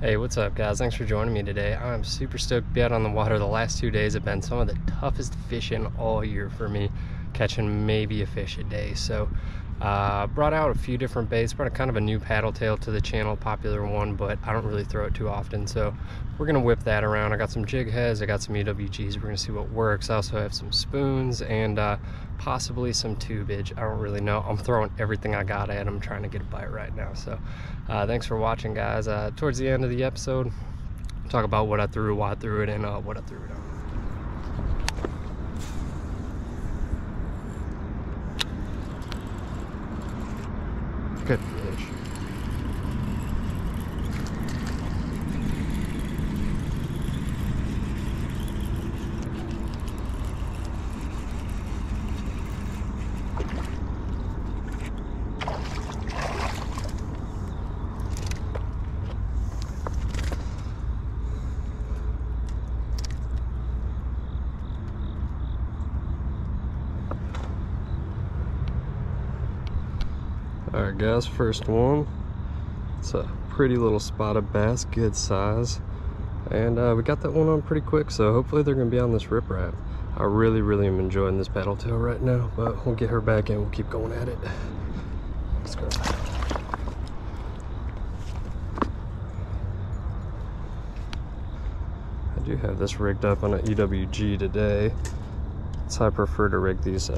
Hey, what's up guys? Thanks for joining me today. I'm super stoked to be out on the water. The last 2 days have been some of the toughest fishing all year for me, catching maybe a fish a day. So brought out a few different baits, brought a kind of a new paddle tail to the channel, popular one, but I don't really throw it too often. So we're gonna whip that around. I got some jig heads, I got some EWGs, we're gonna see what works. I also have some spoons and possibly some tubage. I don't really know. I'm throwing everything I got at them, trying to get a bite right now. So thanks for watching guys. Towards the end of the episode, talk about what I threw, why I threw it, and what I threw it on. Good fish. Alright guys, first one. It's a pretty little spotted bass, good size. And we got that one on pretty quick, so hopefully they're going to be on this riprap. I really am enjoying this paddle tail right now, but we'll get her back in, we'll keep going at it. Let's go. I do have this rigged up on an EWG today, so I prefer to rig these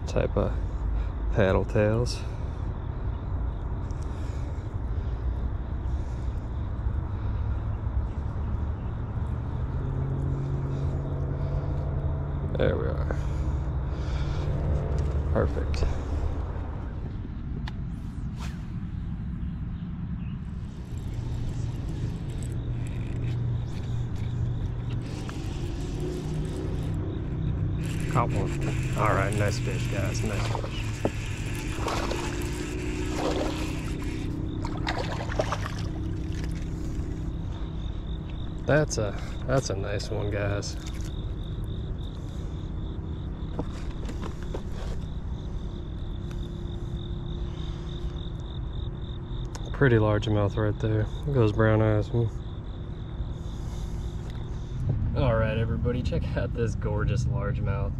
type of paddle tails. There we are. Perfect. Caught one. All right, nice fish, guys. Nice fish. That's a nice one, guys. Pretty largemouth right there. There goes brown eyes. All right, everybody, check out this gorgeous largemouth.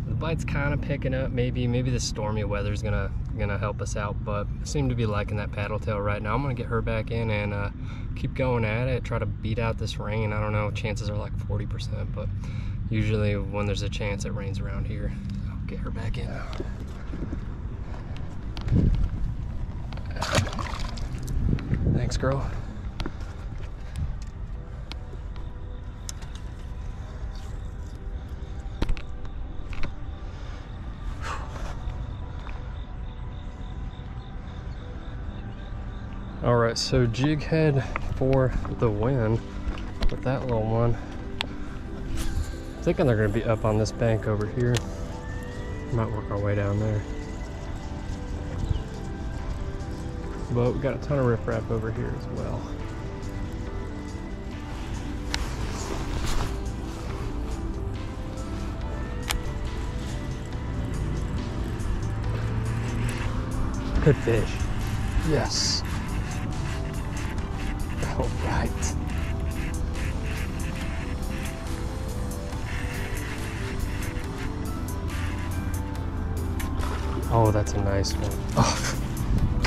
The bite's kind of picking up. Maybe the stormy weather's gonna help us out, but I seem to be liking that paddle tail right now. I'm gonna get her back in and keep going at it, try to beat out this rain. I don't know, chances are like 40%, but usually when there's a chance it rains around here. I'll get her back in. Thanks, girl. All right, so jig head for the win with that little one. I'm thinking they're gonna be up on this bank over here. Might work our way down there. But we got a ton of riprap over here as well. Good fish. Yes. All right. Oh, that's a nice one. Oh,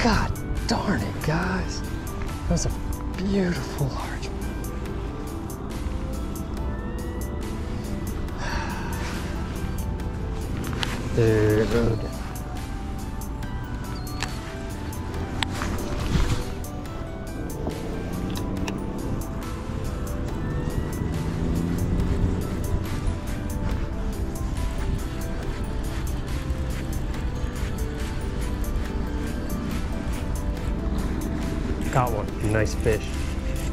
God darn it, guys. That was a beautiful large one. Dude. Got one. Nice fish.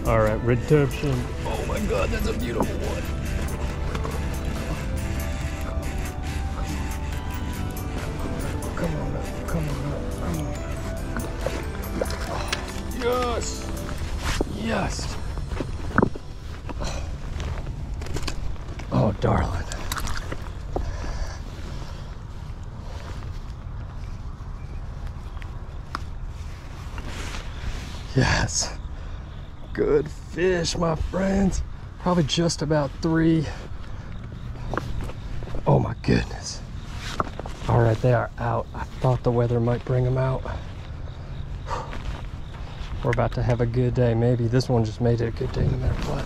All right, redemption. Oh my God, that's a beautiful one. Come on up, come on up, come on. Oh, yes, yes. Oh, darling. Yes. good fish, my friends. Probably just about 3. Oh my goodness. All right, they are out. I thought the weather might bring them out. We're about to have a good day. Maybe this one just made it a good day no matter what.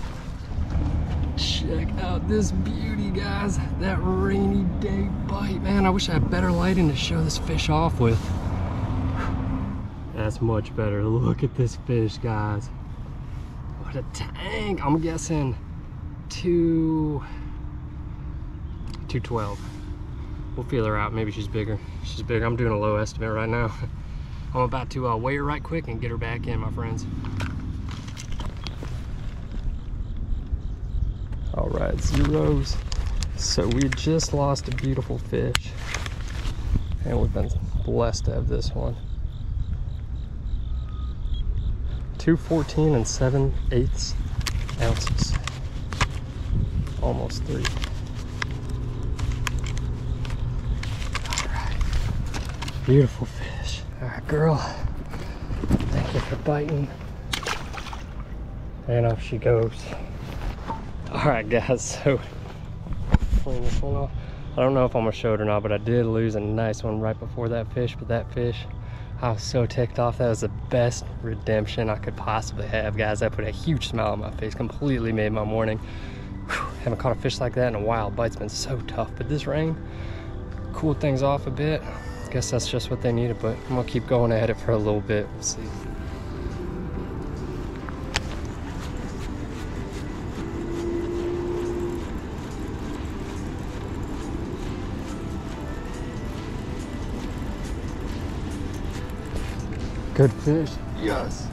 Check out this beauty, guys. That rainy day bite. Man, I wish I had better lighting to show this fish off with. That's much better. Look at this fish, guys. What a tank. I'm guessing 212. We'll feel her out. Maybe she's bigger. She's bigger. I'm doing a low estimate right now. I'm about to weigh her right quick and get her back in, my friends. All right, zeros. So we just lost a beautiful fish, and we've been blessed to have this one. 214 and 7/8 ounces. Almost 3. Beautiful fish. All right, girl. Thank you for biting. And off she goes. All right, guys, so clean this one off. I don't know if I'm gonna show it or not, but I did lose a nice one right before that fish. But that fish, I was so ticked off. That was the best redemption I could possibly have, guys. That put a huge smile on my face. Completely made my morning. Whew, haven't caught a fish like that in a while. Bite's been so tough, but this rain cooled things off a bit. Guess that's just what they needed, but I'm gonna keep going at it for a little bit. We'll see. Good fish. Yes.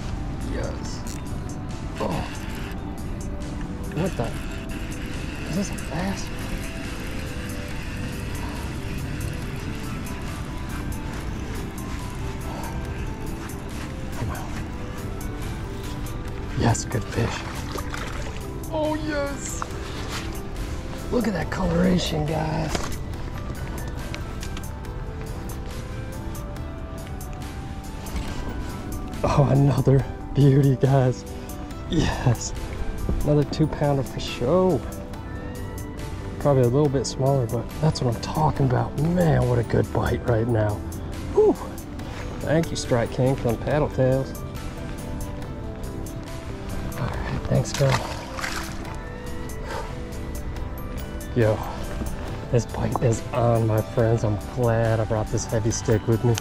Yes. Oh. What the? Is this a bass? Yes, good fish. Oh, yes. Look at that coloration, guys. Oh, another beauty, guys. Yes. Another 2-pounder for sure. Probably a little bit smaller, but that's what I'm talking about. Man, what a good bite right now. Whew. Thank you, Strike King, for them paddle tails. Thanks, girl. Yo, this bite is on, my friends. I'm glad I brought this heavy stick with me.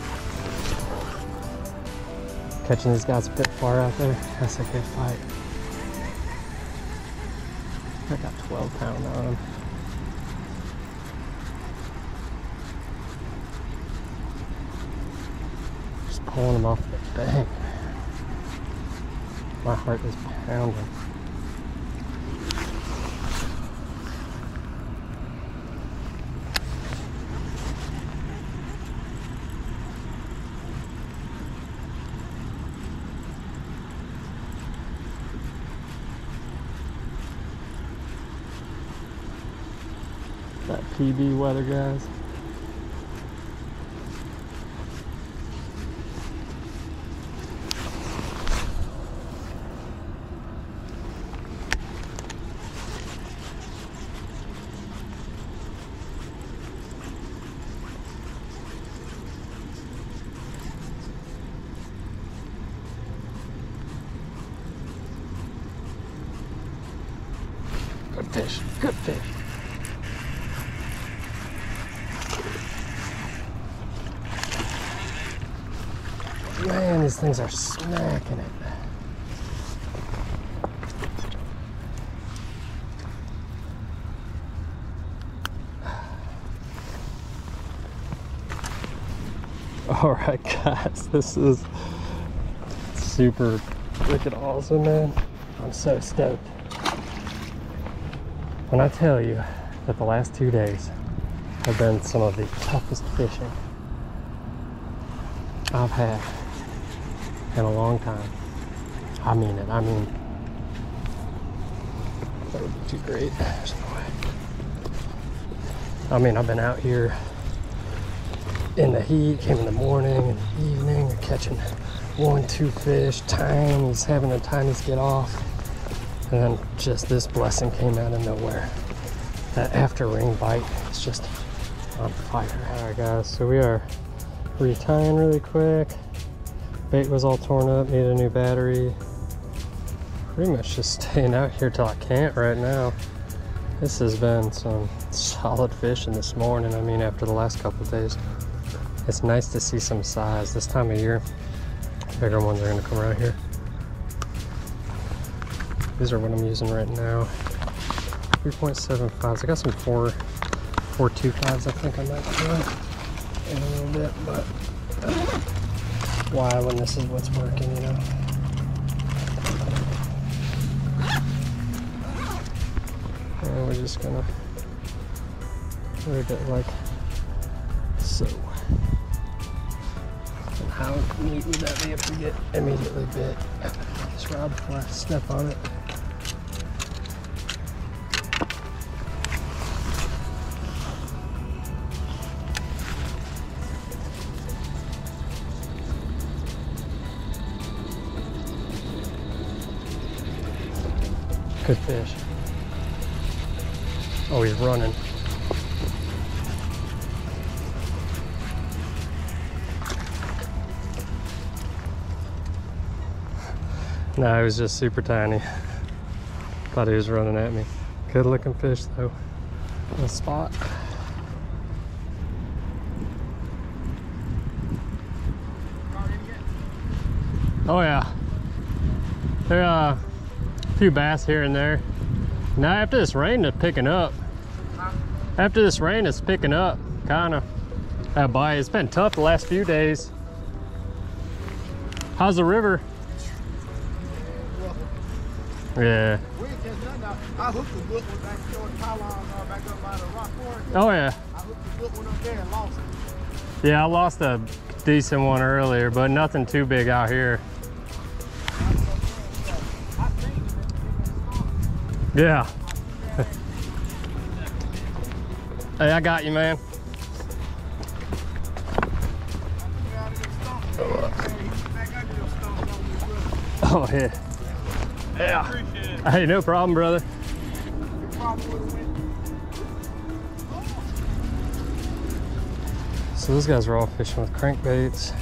Catching these guys a bit far out there, that's a good fight. I got 12 pound on him. Just pulling him off the bank. My heart is pounding. That PB weather, guys. Good fish, good fish. Man, these things are smacking it. All right, guys, this is super freaking awesome, man. I'm so stoked. When I tell you that the last 2 days have been some of the toughest fishing I've had in a long time. I mean it. I mean, that would be too great. There's no way. I mean, I've been out here in the heat, came in the morning and the evening, catching 1-2 fish, tinies, having the tinies get off. And then just this blessing came out of nowhere. That after ring bite is just on fire. All right guys, so we are retying really quick. Bait was all torn up, needed a new battery. Pretty much just staying out here till I can't right now. This has been some solid fishing this morning. I mean, after the last couple of days. It's nice to see some size this time of year. Bigger ones are gonna come around here. These are what I'm using right now. 3.75s. I got some 4.25s I think I might try in a little bit, but why when this is what's working, you know? And we're just gonna rig it like so. And how neat would that be if we get immediately bit this rod before I step on it? Good fish. Oh, he's running. No, he was just super tiny. Thought he was running at me. Good looking fish though. On the spot. Oh yeah. There are a few bass here and there. Now after this rain it's picking up. After this rain it's picking up, kinda. That bite, it's been tough the last few days. How's the river? Yeah. I hooked a good one back there in Thailand, back up by the rock forest. Oh yeah. I hooked a good one up there and lost it. Yeah, I lost a decent one earlier, but nothing too big out here. Yeah. Hey, I got you, man. Oh yeah. Yeah. Hey, no problem, brother. So those guys are all fishing with crankbaits,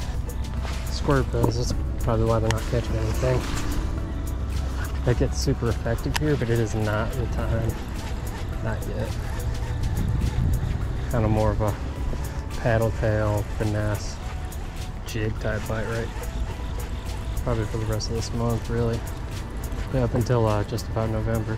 squirt bills. That's probably why they're not catching anything. They get super effective here, but it is not the time. Not yet. Kind of more of a paddle tail, finesse, jig type bite, right? Probably for the rest of this month, really. Yeah, up until just about November.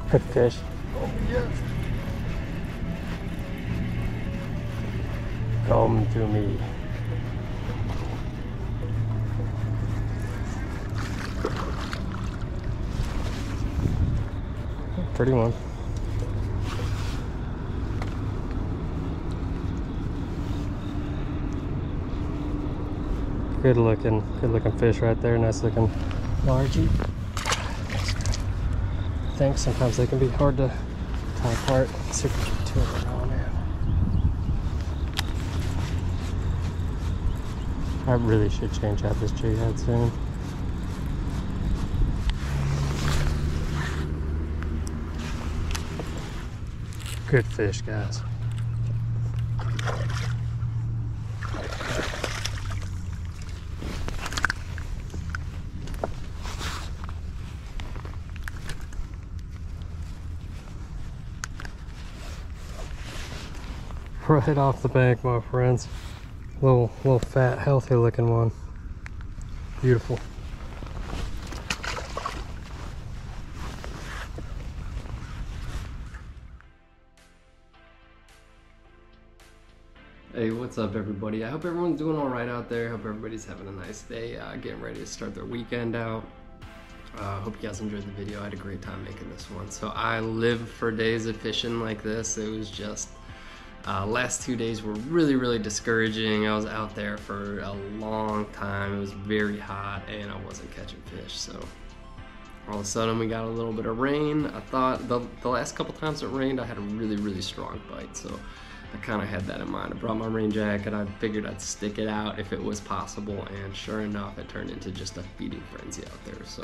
Good fish. Oh, yes. Come to me. Pretty one. Good looking fish right there. Nice looking largie. I think sometimes they can be hard to tie apart. Let's see if we can get two of them on now. I really should change out this jig head soon. Good fish, guys. Right off the bank, my friends. Little fat, healthy looking one. Beautiful. Hey, what's up everybody? I hope everyone's doing all right out there. Hope everybody's having a nice day, getting ready to start their weekend out. Hope you guys enjoyed the video. I had a great time making this one. So I live for days of fishing like this. It was just Last 2 days were really discouraging. I was out there for a long time. It was very hot and I wasn't catching fish. So all of a sudden we got a little bit of rain. I thought the last couple times it rained, I had a really strong bite. So I kind of had that in mind. I brought my rain jacket. I figured I'd stick it out if it was possible. And sure enough, it turned into just a feeding frenzy out there. So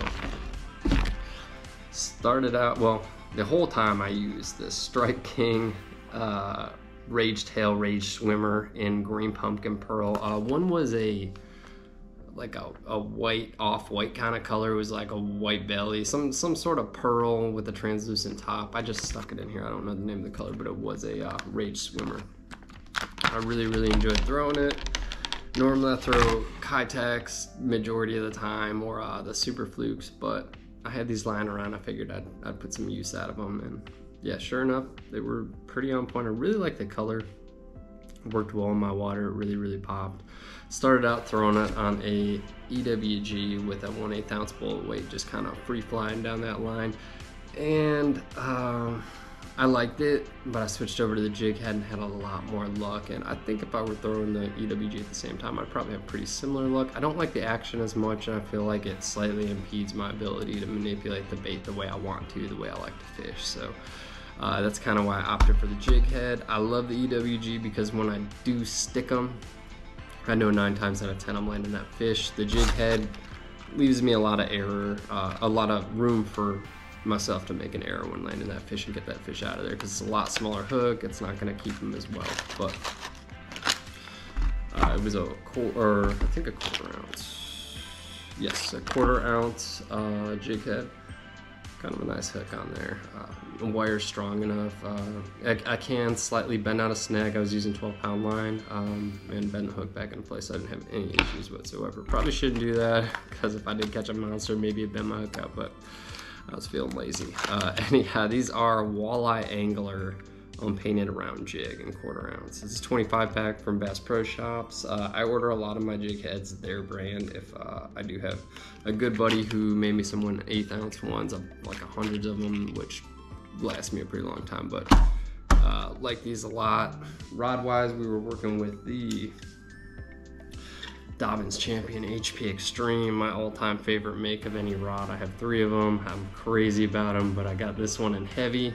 started out, well, the whole time I used this Strike King Rage Tail Rage Swimmer in Green Pumpkin Pearl. One was like a white, off-white kind of color. It was like a white belly, some sort of pearl with a translucent top. I just stuck it in here. I don't know the name of the color, but it was a Rage Swimmer. I really enjoyed throwing it. Normally I throw Keitechs majority of the time, or the Super Flukes, but I had these lying around. I figured I'd put some use out of them, and yeah, sure enough, they were pretty on point. I really like the color. It worked well in my water. It really popped. Started out throwing it on a EWG with a 1/8 ounce bullet weight, just kind of free flying down that line. And I liked it, but I switched over to the jig head and had a lot more luck. And I think if I were throwing the EWG at the same time, I'd probably have pretty similar luck. I don't like the action as much, and I feel like it slightly impedes my ability to manipulate the bait the way I want to, the way I like to fish. So that's kind of why I opted for the jig head. I love the EWG because when I do stick them, I know 9 times out of 10 I'm landing that fish. The jig head leaves me a lot of error, a lot of room for myself to make an error when landing that fish and get that fish out of there, because it's a lot smaller hook. It's not going to keep them as well. But it was I think a 1/4 ounce. Yes, a 1/4 ounce jig head. Kind of a nice hook on there. The wire's strong enough. I can slightly bend out a snag. I was using 12-pound line and bend the hook back in place. I didn't have any issues whatsoever. Probably shouldn't do that, because if I did catch a monster, maybe it'd bend my hook out, but I was feeling lazy. Anyhow, these are Walleye Angler painted around jig in 1/4 ounce. It's a 25 pack from Bass Pro Shops. I order a lot of my jig heads, their brand. If I do have a good buddy who made me some 1/8 ounce ones, like hundreds of them, which last me a pretty long time, but like these a lot. Rod wise, we were working with the Dobyns Champion HP Extreme, my all-time favorite make of any rod. I have 3 of them. I'm crazy about them, but I got this one in heavy.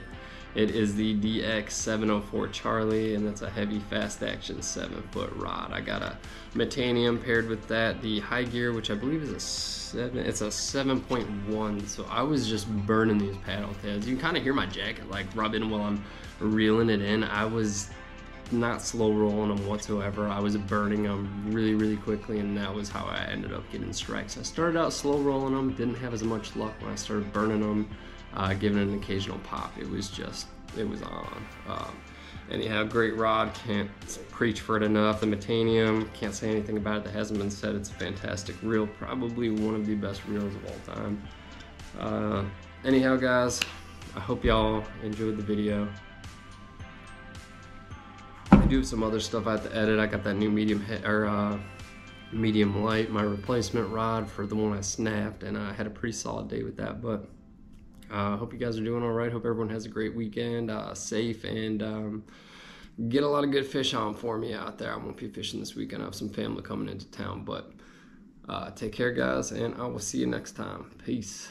It is the DX704 Charlie, and that's a heavy fast action 7-foot rod. I got a Metanium paired with that, the High Gear, which I believe is it's a 7.1. So I was just burning these paddle tails. You can kind of hear my jacket like rubbing while I'm reeling it in. I was not slow rolling them whatsoever. I was burning them really quickly, and that was how I ended up getting strikes. I started out slow rolling them, didn't have as much luck when I started burning them. Giving it an occasional pop. It was on. Anyhow, great rod, can't preach for it enough. The Metanium, can't say anything about it that hasn't been said. It's a fantastic reel, probably one of the best reels of all time. Anyhow, guys, I hope y'all enjoyed the video. I do have some other stuff I have to edit. I got that new medium light, my replacement rod for the one I snapped, and I had a pretty solid day with that. But hope you guys are doing all right. Hope everyone has a great weekend, safe, and get a lot of good fish on for me out there. I won't be fishing this weekend. I have some family coming into town, but take care, guys, and I will see you next time. Peace.